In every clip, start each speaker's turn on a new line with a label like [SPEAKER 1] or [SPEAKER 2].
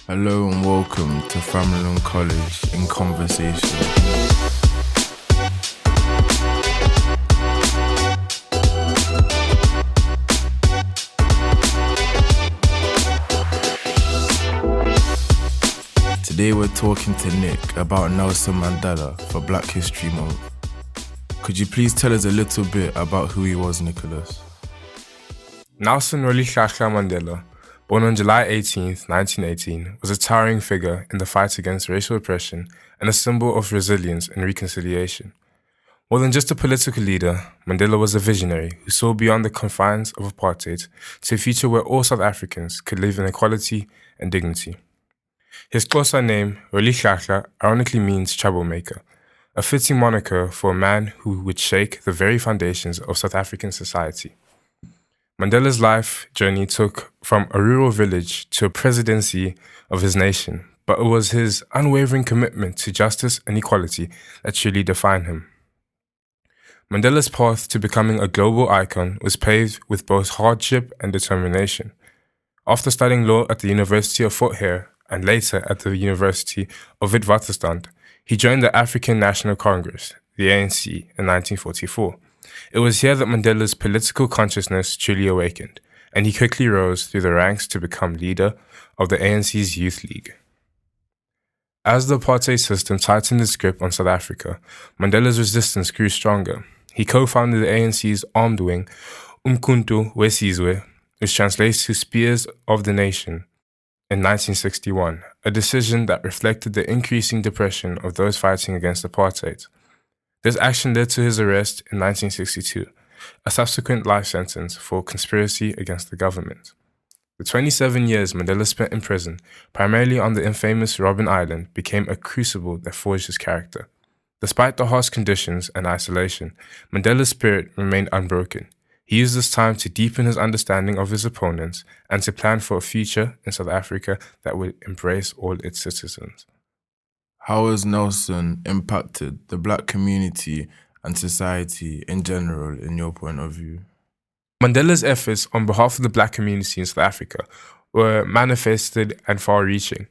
[SPEAKER 1] Hello and welcome to Framlingham College In Conversation. Today we're talking to Nick about Nelson Mandela for Black History Month. Could you please tell us a little bit about who he was, Nicholas?
[SPEAKER 2] Nelson Rolihlahla Mandela, born on July 18, 1918, was a towering figure in the fight against racial oppression and a symbol of resilience and reconciliation. More than just a political leader, Mandela was a visionary who saw beyond the confines of apartheid to a future where all South Africans could live in equality and dignity. His Xhosa name, Rolihlahla, ironically means troublemaker, a fitting moniker for a man who would shake the very foundations of South African society. Mandela's life journey took from a rural village to a presidency of his nation, but it was his unwavering commitment to justice and equality that truly defined him. Mandela's path to becoming a global icon was paved with both hardship and determination. After studying law at the University of Fort Hare and later at the University of Witwatersrand, he joined the African National Congress, the ANC, in 1944. It was here that Mandela's political consciousness truly awakened, and he quickly rose through the ranks to become leader of the ANC's Youth League. As the apartheid system tightened its grip on South Africa, Mandela's resistance grew stronger. He co-founded the ANC's armed wing, Umkhonto weSizwe, which translates to Spears of the Nation, in 1961, a decision that reflected the increasing depression of those fighting against apartheid. This action led to his arrest in 1962, a subsequent life sentence for conspiracy against the government. The 27 years Mandela spent in prison, primarily on the infamous Robben Island, became a crucible that forged his character. Despite the harsh conditions and isolation, Mandela's spirit remained unbroken. He used this time to deepen his understanding of his opponents and to plan for a future in South Africa that would embrace all its citizens.
[SPEAKER 1] How has Nelson impacted the Black community and society in general, in your point of view?
[SPEAKER 2] Mandela's efforts on behalf of the Black community in South Africa were manifested and far-reaching.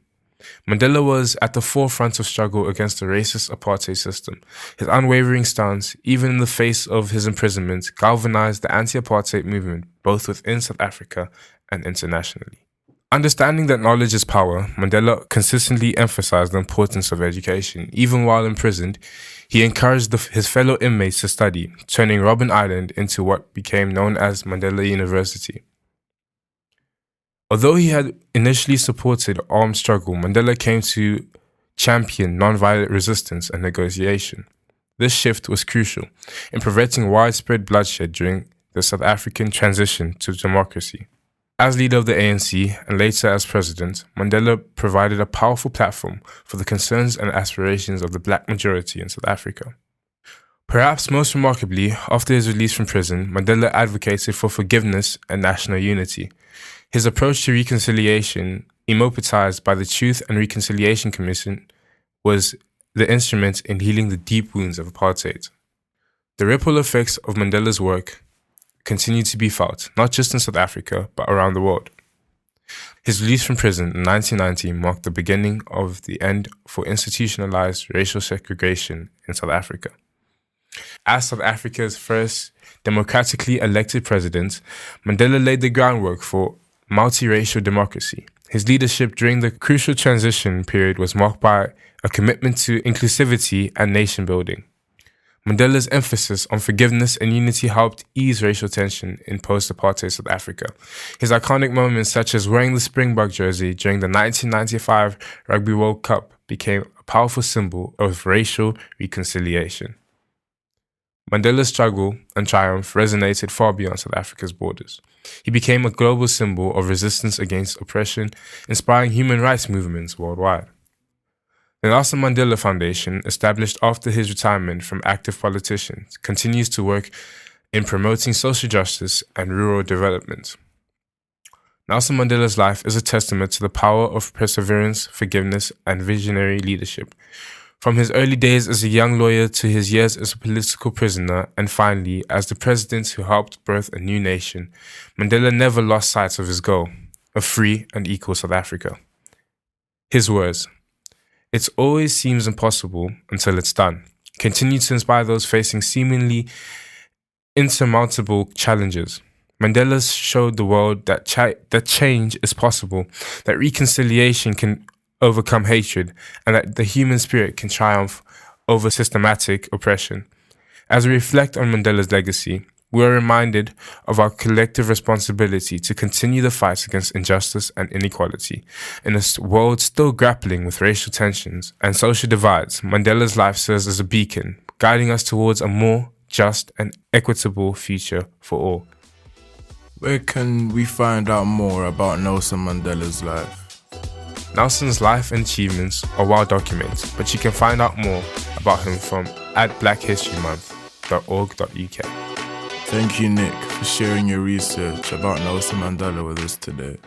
[SPEAKER 2] Mandela was at the forefront of struggle against the racist apartheid system. His unwavering stance, even in the face of his imprisonment, galvanized the anti-apartheid movement both within South Africa and internationally. Understanding that knowledge is power, Mandela consistently emphasized the importance of education. Even while imprisoned, he encouraged his fellow inmates to study, turning Robben Island into what became known as Mandela University. Although he had initially supported armed struggle, Mandela came to champion nonviolent resistance and negotiation. This shift was crucial in preventing widespread bloodshed during the South African transition to democracy. As leader of the ANC and later as president, Mandela provided a powerful platform for the concerns and aspirations of the Black majority in South Africa. Perhaps most remarkably, after his release from prison, Mandela advocated for forgiveness and national unity. His approach to reconciliation, democratized by the Truth and Reconciliation Commission, was the instrument in healing the deep wounds of apartheid. The ripple effects of Mandela's work continue to be felt, not just in South Africa, but around the world. His release from prison in 1990 marked the beginning of the end for institutionalized racial segregation in South Africa. As South Africa's first democratically elected president, Mandela laid the groundwork for multiracial democracy. His leadership during the crucial transition period was marked by a commitment to inclusivity and nation building. Mandela's emphasis on forgiveness and unity helped ease racial tension in post-apartheid South Africa. His iconic moments, such as wearing the Springbok jersey during the 1995 Rugby World Cup, became a powerful symbol of racial reconciliation. Mandela's struggle and triumph resonated far beyond South Africa's borders. He became a global symbol of resistance against oppression, inspiring human rights movements worldwide. The Nelson Mandela Foundation, established after his retirement from active politicians, continues to work in promoting social justice and rural development. Nelson Mandela's life is a testament to the power of perseverance, forgiveness, and visionary leadership. From his early days as a young lawyer to his years as a political prisoner, and finally as the president who helped birth a new nation, Mandela never lost sight of his goal, a free and equal South Africa. His words, "It always seems impossible until it's done," continue to inspire those facing seemingly insurmountable challenges. Mandela showed the world that change is possible, that reconciliation can overcome hatred, and that the human spirit can triumph over systematic oppression. As we reflect on Mandela's legacy, we are reminded of our collective responsibility to continue the fight against injustice and inequality. In a world still grappling with racial tensions and social divides, Mandela's life serves as a beacon, guiding us towards a more just and equitable future for all.
[SPEAKER 1] Where can we find out more about Nelson Mandela's life?
[SPEAKER 2] Nelson's life and achievements are well documented, but you can find out more about him from @blackhistorymonth.org.uk.
[SPEAKER 1] Thank you, Nick, for sharing your research about Nelson Mandela with us today.